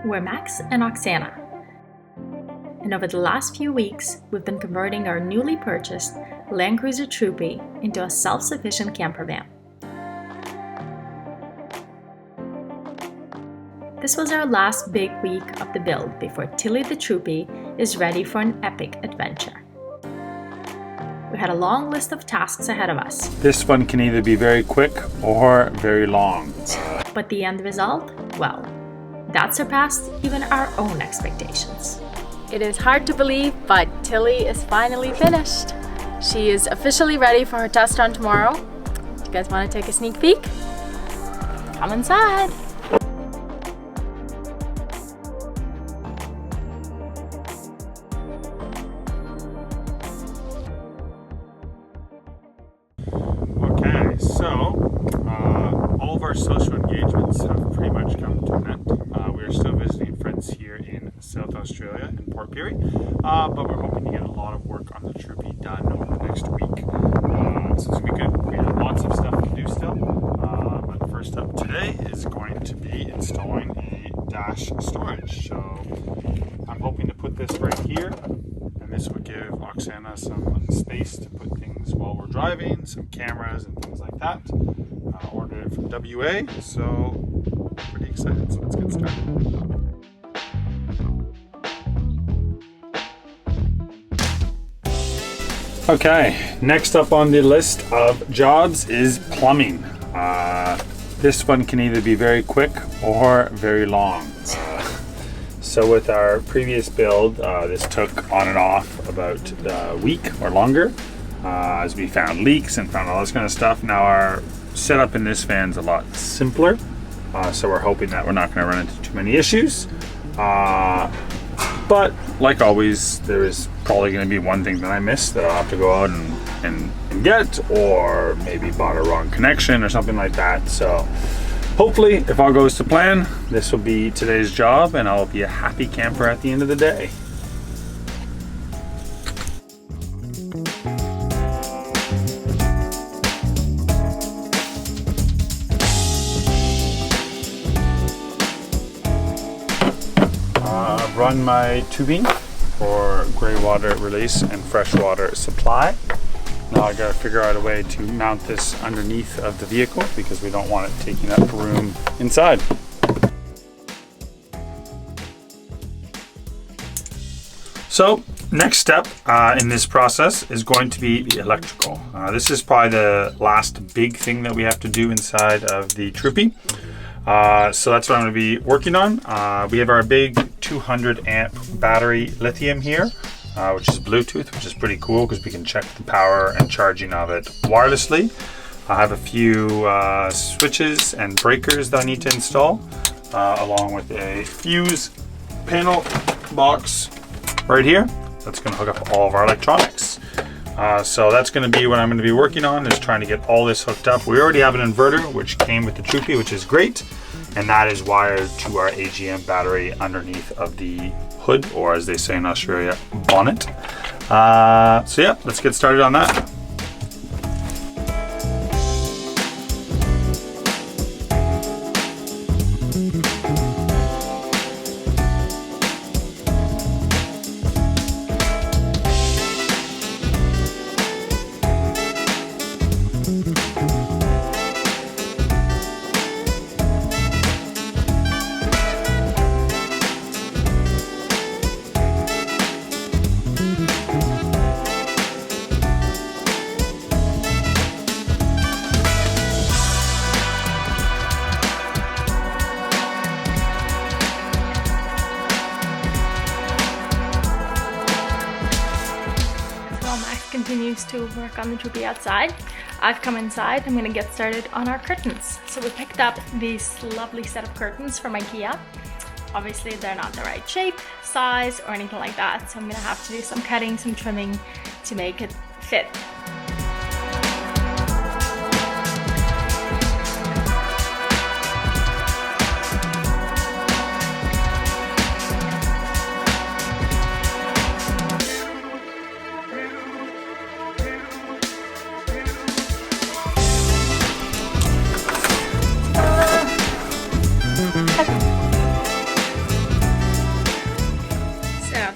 We're Max and Oksana, and over the last few weeks, we've been converting our newly purchased Land Cruiser Troopy into a self-sufficient camper van. This was our last big week of the build before Tilly the Troopy is ready for an epic adventure. We had a long list of tasks ahead of us. This one can either be very quick or very long. But the end result? Well, that surpassed even our own expectations. It is hard to believe, but Tilly is finally finished. She is officially ready for her test run tomorrow. Do you guys want to take a sneak peek? Come inside. Okay, so all of our social engagements have pretty much come to an end. We are still visiting friends here in South Australia, in Port Pirie, but we're hoping to get a lot of work on the Troopy done over the next week. So it's going to be good. We have lots of stuff to do still, but first up today is going to be installing a dash storage. So I'm hoping to put this right here, and this would give Oksana some space to put things while we're driving, some cameras and things like that. Ordered it from WA, so pretty excited, so let's get started. Okay, next up on the list of jobs is plumbing. This one can either be very quick or very long. So with our previous build, this took on and off about a week or longer as we found leaks and found all this kind of stuff. Now our setup in this van's a lot simpler, so we're hoping that we're not going to run into too many issues. But like always, there is probably going to be one thing that I missed that I'll have to go out and get, or maybe bought a wrong connection or something like that. So hopefully, if all goes to plan, this will be today's job and I'll be a happy camper at the end of the day. Run my tubing for gray water release and fresh water supply. Now I gotta figure out a way to mount this underneath of the vehicle because we don't want it taking up room inside. So next step in this process is going to be the electrical. This is probably the last big thing that we have to do inside of the Troopy. So that's what I'm going to be working on. We have our big 200 amp battery lithium here, which is Bluetooth, which is pretty cool because we can check the power and charging of it wirelessly. I have a few switches and breakers that I need to install, along with a fuse panel box right here. That's going to hook up all of our electronics. So that's going to be what I'm going to be working on, is trying to get all this hooked up. We already have an inverter which came with the Troopy, which is great, and that is wired to our AGM battery underneath of the hood, or as they say in Australia, bonnet. So yeah, let's get started on that. Continues to work on the Troopy outside. I've come inside. I'm gonna get started on our curtains. So we picked up these lovely set of curtains from IKEA. Obviously they're not the right shape, size, or anything like that, so I'm gonna have to do some cutting, some trimming to make it fit.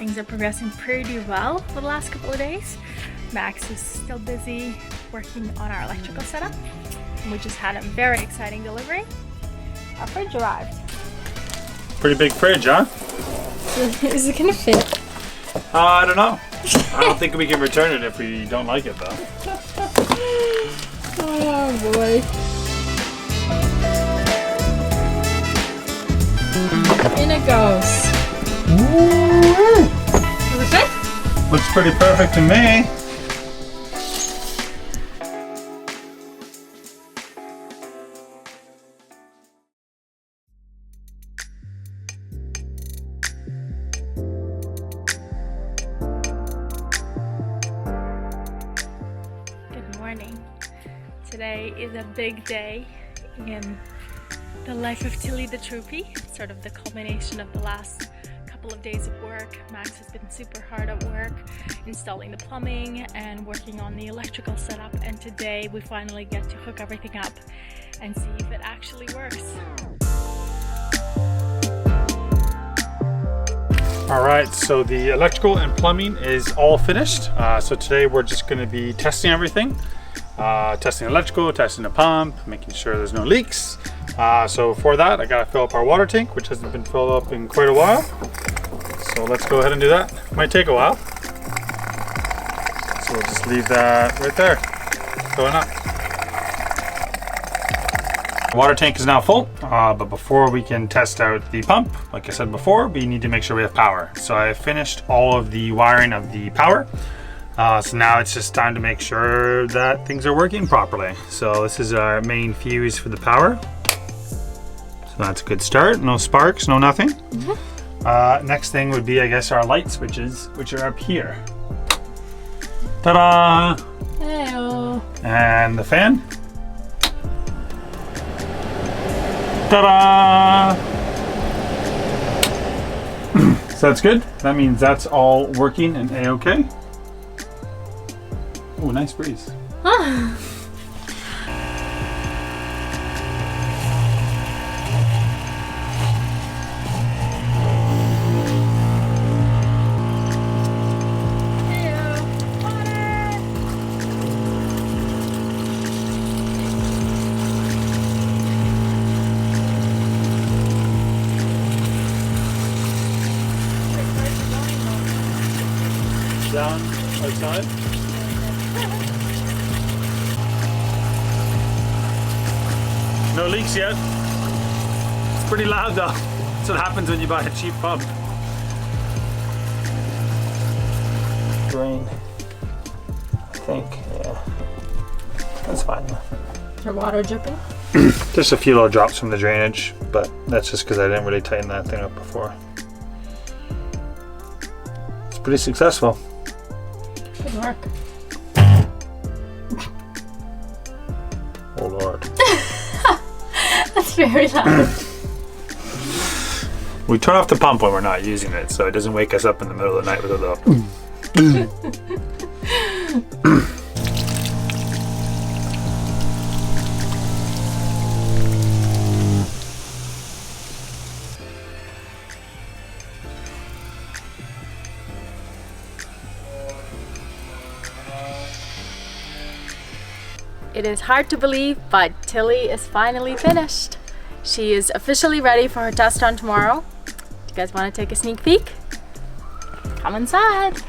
things are progressing pretty well for the last couple of days. Max is still busy working on our electrical setup. We just had a very exciting delivery. Our fridge arrived. Pretty big fridge, huh? Is it gonna fit? I don't know. I don't think we can return it if we don't like it though. Oh boy. In it goes. Does it fit? Looks pretty perfect to me. Good morning. Today is a big day in the life of Tilly the Troopy, sort of the culmination of the last couple of days of work. Max has been super hard at work installing the plumbing and working on the electrical setup, and today we finally get to hook everything up and see if it actually works. Alright, so the electrical and plumbing is all finished. So today we're just going to be testing everything. Testing electrical, testing the pump, making sure there's no leaks. So for that, I gotta fill up our water tank, which hasn't been filled up in quite a while. So let's go ahead and do that. Might take a while. So we'll just leave that right there, filling up. The water tank is now full, but before we can test out the pump, like I said before, we need to make sure we have power. So I finished all of the wiring of the power. So now it's just time to make sure that things are working properly. So this is our main fuse for the power. So that's a good start. No sparks, no nothing. Next thing would be, I guess, our light switches, which are up here. Ta-da! Hey-o. And the fan. Ta-da! So that's good. That means that's all working and a-okay. Oh, nice breeze. Down outside. No leaks yet. It's pretty loud though. That's what happens when you buy a cheap pump. Drain. I think, yeah. That's fine. Is your water dripping? Just a few little drops from the drainage, but that's just because I didn't really tighten that thing up before. It's pretty successful. Good work. Oh Lord. That's very loud. We turn off the pump when we're not using it, so it doesn't wake us up in the middle of the night with a little. It is hard to believe, but Tilly is finally finished. She is officially ready for her test run tomorrow. Do you guys want to take a sneak peek? Come inside.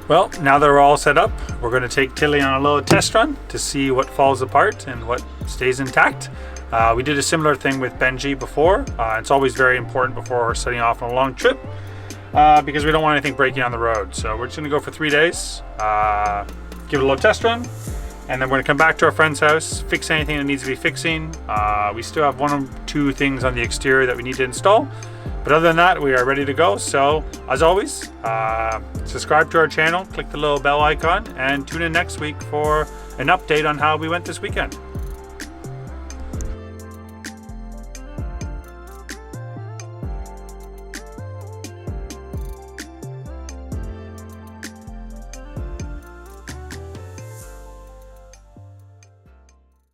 Well, now that we're all set up, we're going to take Tilly on a little test run to see what falls apart and what stays intact. We did a similar thing with Benji before. It's always very important before setting off on a long trip because we don't want anything breaking on the road. So we're just going to go for 3 days, give it a little test run, and then we're gonna come back to our friend's house, fix anything that needs to be fixing. We still have 1 or 2 things on the exterior that we need to install, but other than that, we are ready to go. So as always, subscribe to our channel, click the little bell icon, and tune in next week for an update on how we went this weekend.